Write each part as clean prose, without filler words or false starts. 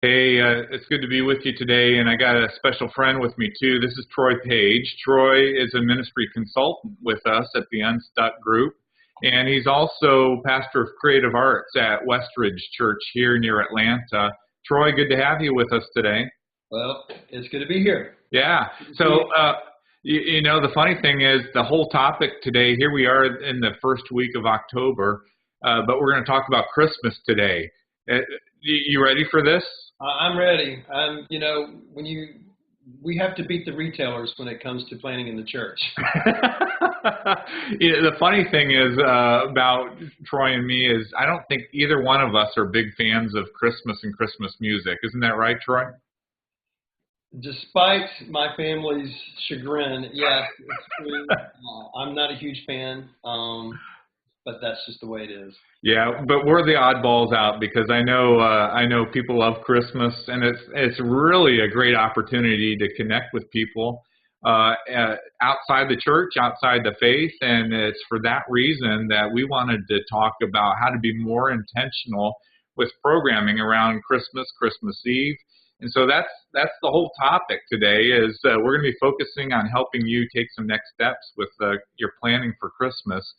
Hey, it's good to be with you today, and I got a special friend with me too. This is Troy Page. Troy is a ministry consultant with us at the Unstuck group, and he's also pastor of creative arts at Westridge Church here near Atlanta. Troy, good to have you with us today. Well, it's good to be here. Yeah. The funny thing is the whole topic today, here we are in the first week of October, but we're going to talk about Christmas today. You ready for this? I'm ready. We have to beat the retailers when it comes to planning in the church. The funny thing is about Troy and me is I don't think either one of us are big fans of Christmas and Christmas music. Isn't that right, Troy? Despite my family's chagrin, yes, it's true. I'm not a huge fan, but that's just the way it is. Yeah, but we're the oddballs out because I know people love Christmas, and it's really a great opportunity to connect with people outside the church, outside the faith, and it's for that reason that we wanted to talk about how to be more intentional with programming around Christmas, Christmas Eve. And so that's the whole topic today is we're going to be focusing on helping you take some next steps with your planning for Christmas.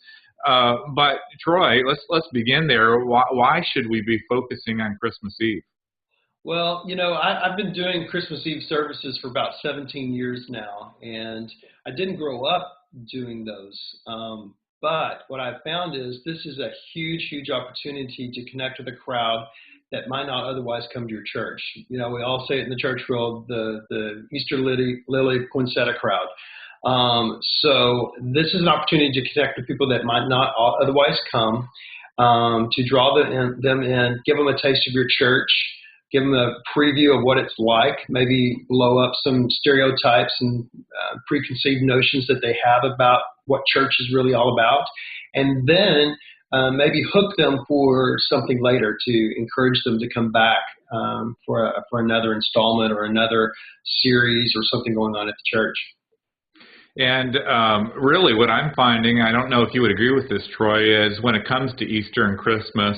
But Troy, let's begin there. Why should we be focusing on Christmas Eve? Well, I've been doing Christmas Eve services for about 17 years now, and I didn't grow up doing those. But what I've found is this is a huge, huge opportunity to connect with a crowd that might not otherwise come to your church. We all say it in the church world, the Easter Lily poinsettia crowd. So this is an opportunity to connect with people that might not otherwise come, to draw them in, give them a taste of your church, give them a preview of what it's like, maybe blow up some stereotypes and preconceived notions that they have about what church is really all about, and then maybe hook them for something later to encourage them to come back for another installment or another series or something going on at the church. And really what I'm finding, I don't know if you would agree with this, Troy, is when it comes to Easter and Christmas,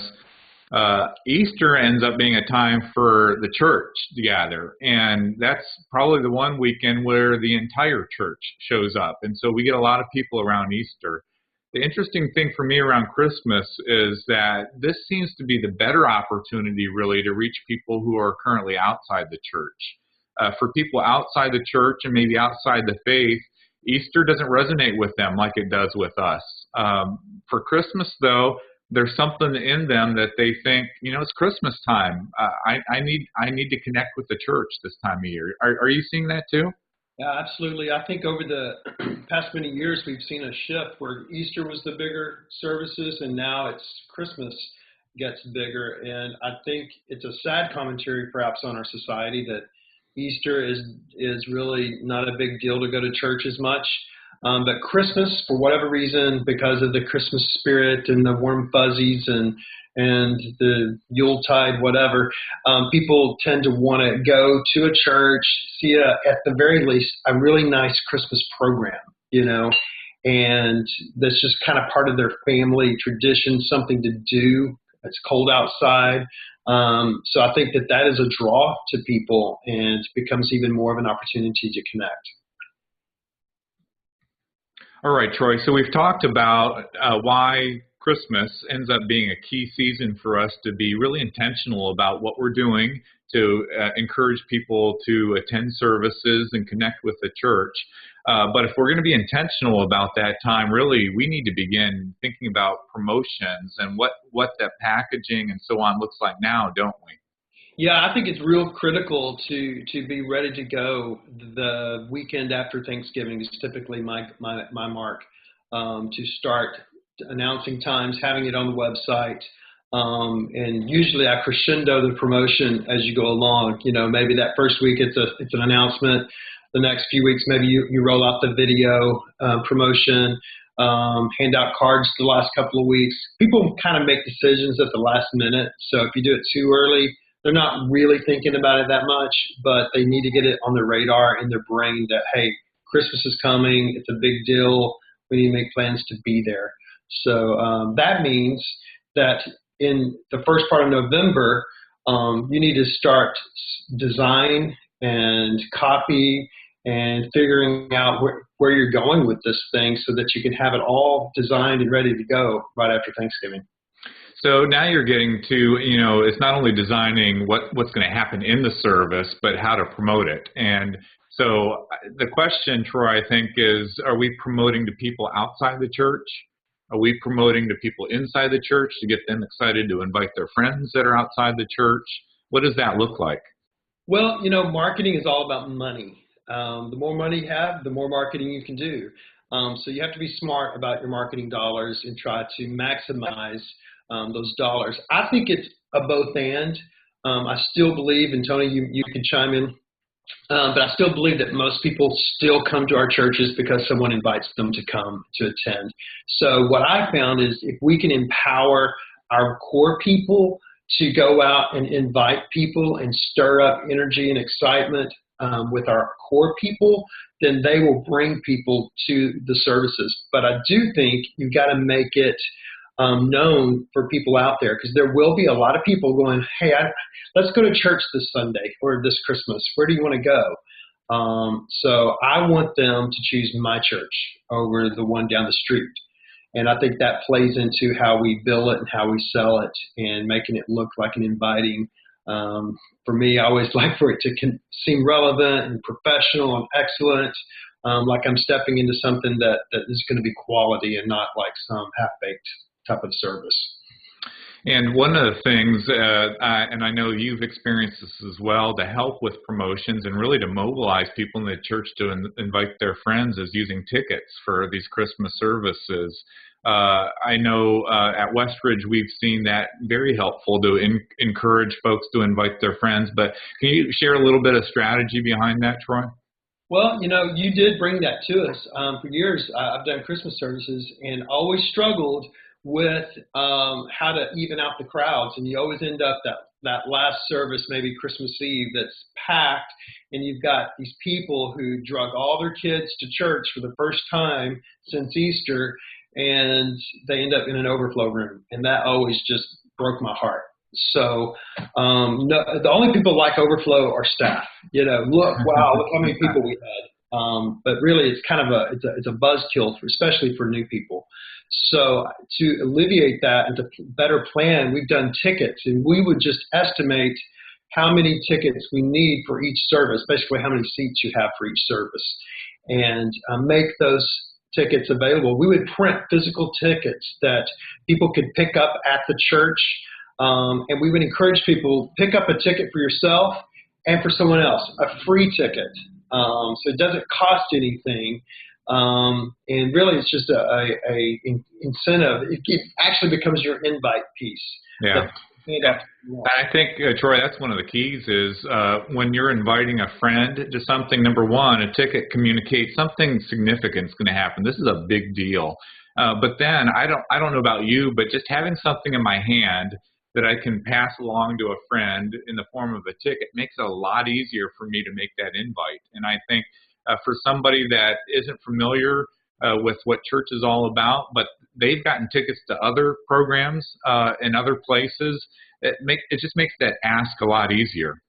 Easter ends up being a time for the church to gather. And that's probably the one weekend where the entire church shows up. And so we get a lot of people around Easter. The interesting thing for me around Christmas is that this seems to be the better opportunity really to reach people who are currently outside the church. For people outside the church and maybe outside the faith, Easter doesn't resonate with them like it does with us. For Christmas, though, there's something in them that they think, it's Christmas time. I need to connect with the church this time of year. Are you seeing that too? Yeah, absolutely. I think over the past many years, we've seen a shift where Easter was the bigger services, and now it's Christmas gets bigger. And I think it's a sad commentary perhaps on our society that Easter is really not a big deal to go to church as much. But Christmas, for whatever reason, because of the Christmas spirit and the warm fuzzies and the Yuletide, whatever, people tend to want to go to a church, see at the very least a really nice Christmas program, and that's just kind of part of their family tradition, something to do. It's cold outside. So I think that is a draw to people, and it becomes even more of an opportunity to connect. All right, Troy. So we've talked about why Christmas ends up being a key season for us to be really intentional about what we're doing to encourage people to attend services and connect with the church. But if we're going to be intentional about that time, really, we need to begin thinking about promotions and what that packaging and so on looks like now, don't we? Yeah, I think it's real critical to be ready to go the weekend after Thanksgiving is typically my mark, to start announcing times, having it on the website. And usually I crescendo the promotion as you go along. Maybe that first week it's an announcement. The next few weeks, maybe you roll out the video promotion, hand out cards the last couple of weeks. People kind of make decisions at the last minute. So if you do it too early, they're not really thinking about it that much, but they need to get it on their radar in their brain that, hey, Christmas is coming. It's a big deal. We need to make plans to be there. So that means that in the first part of November, You need to start design and copy and figuring out where you're going with this thing so that you can have it all designed and ready to go right after Thanksgiving. So now you're getting to, it's not only designing what's going to happen in the service, but how to promote it. And so the question, Troy, I think is, are we promoting to people outside the church? Are we promoting to people inside the church to get them excited to invite their friends that are outside the church? What does that look like? Well, marketing is all about money. The more money you have, the more marketing you can do. So you have to be smart about your marketing dollars and try to maximize those dollars. I think it's a both and. I still believe, and Tony, you can chime in, but I still believe that most people still come to our churches because someone invites them to come to attend. So what I found is if we can empower our core people to go out and invite people and stir up energy and excitement with our core people, then they will bring people to the services. But I do think you've got to make it known for people out there, because there will be a lot of people going, hey, let's go to church this Sunday or this Christmas. Where do you want to go? So I want them to choose my church over the one down the street. And I think that plays into how we bill it and how we sell it and making it look like an inviting. For me, I always like for it to seem relevant and professional and excellent, like I'm stepping into something that is going to be quality and not like some half-baked type of service. And one of the things, and I know you've experienced this as well, to help with promotions and really to mobilize people in the church to invite their friends, is using tickets for these Christmas services. I know at Westridge we've seen that very helpful to encourage folks to invite their friends. But can you share a little bit of strategy behind that, Troy? Well, you did bring that to us. For years, I've done Christmas services and always struggled with how to even out the crowds. And you always end up that last service, maybe Christmas Eve, that's packed, and you've got these people who drug all their kids to church for the first time since Easter, and they end up in an overflow room. And that always just broke my heart. So no, the only people like overflow are staff. Look how many people we had. But really, it's kind of it's a buzzkill, especially for new people. So to alleviate that and to better plan, we've done tickets, and we would just estimate how many tickets we need for each service, basically how many seats you have for each service, and make those tickets available. We would print physical tickets that people could pick up at the church. And we would encourage people, pick up a ticket for yourself and for someone else, a free ticket. So it doesn't cost anything. And really, it's just a incentive. It actually becomes your invite piece. Yeah. I think, Troy, that's one of the keys is when you're inviting a friend to something, number one, a ticket communicates something significant is going to happen. This is a big deal. But then I don't know about you, but just having something in my hand that I can pass along to a friend in the form of a ticket makes it a lot easier for me to make that invite. And I think for somebody that isn't familiar with what church is all about, but they've gotten tickets to other programs in other places, it just makes that ask a lot easier.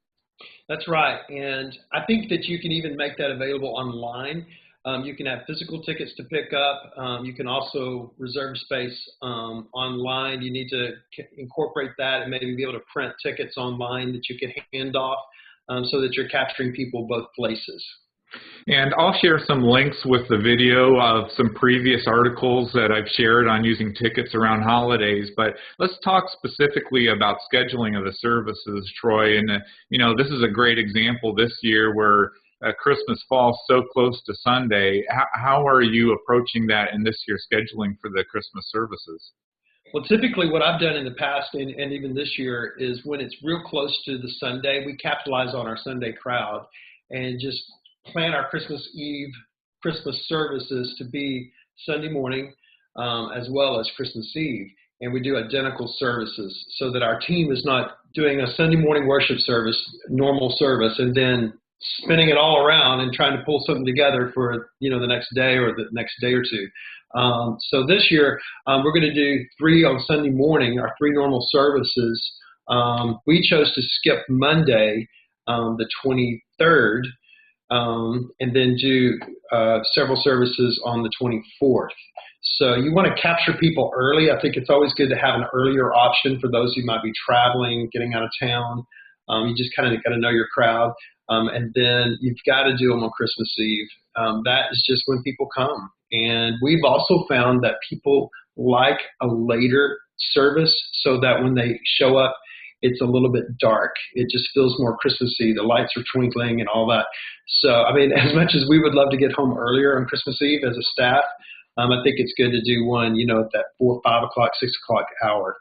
That's right. And I think that you can even make that available online. You can have physical tickets to pick up. You can also reserve space online. You need to incorporate that and maybe be able to print tickets online that you can hand off so that you're capturing people both places. And I'll share some links with the video of some previous articles that I've shared on using tickets around holidays. But let's talk specifically about scheduling of the services, Troy. And, this is a great example this year where Christmas falls so close to Sunday. How are you approaching that in this year's scheduling for the Christmas services? Well, typically what I've done in the past and even this year is when it's real close to the Sunday, we capitalize on our Sunday crowd and just plan our Christmas Eve, Christmas services to be Sunday morning as well as Christmas Eve. And we do identical services so that our team is not doing a Sunday morning worship service, normal service, and then spinning it all around and trying to pull something together for, the next day or the next day or two. So this year, we're going to do 3 on Sunday morning, our 3 normal services We chose to skip Monday, the 23rd, and then do several services on the 24th. So you want to capture people early. I think it's always good to have an earlier option for those who might be traveling, getting out of town. You just kind of got to know your crowd. And then you've got to do them on Christmas Eve. That is just when people come. And we've also found that people like a later service so that when they show up, it's a little bit dark. It just feels more Christmassy. The lights are twinkling and all that. So, I mean, as much as we would love to get home earlier on Christmas Eve as a staff, I think it's good to do one, at that 4, 5 o'clock, 6 o'clock hour.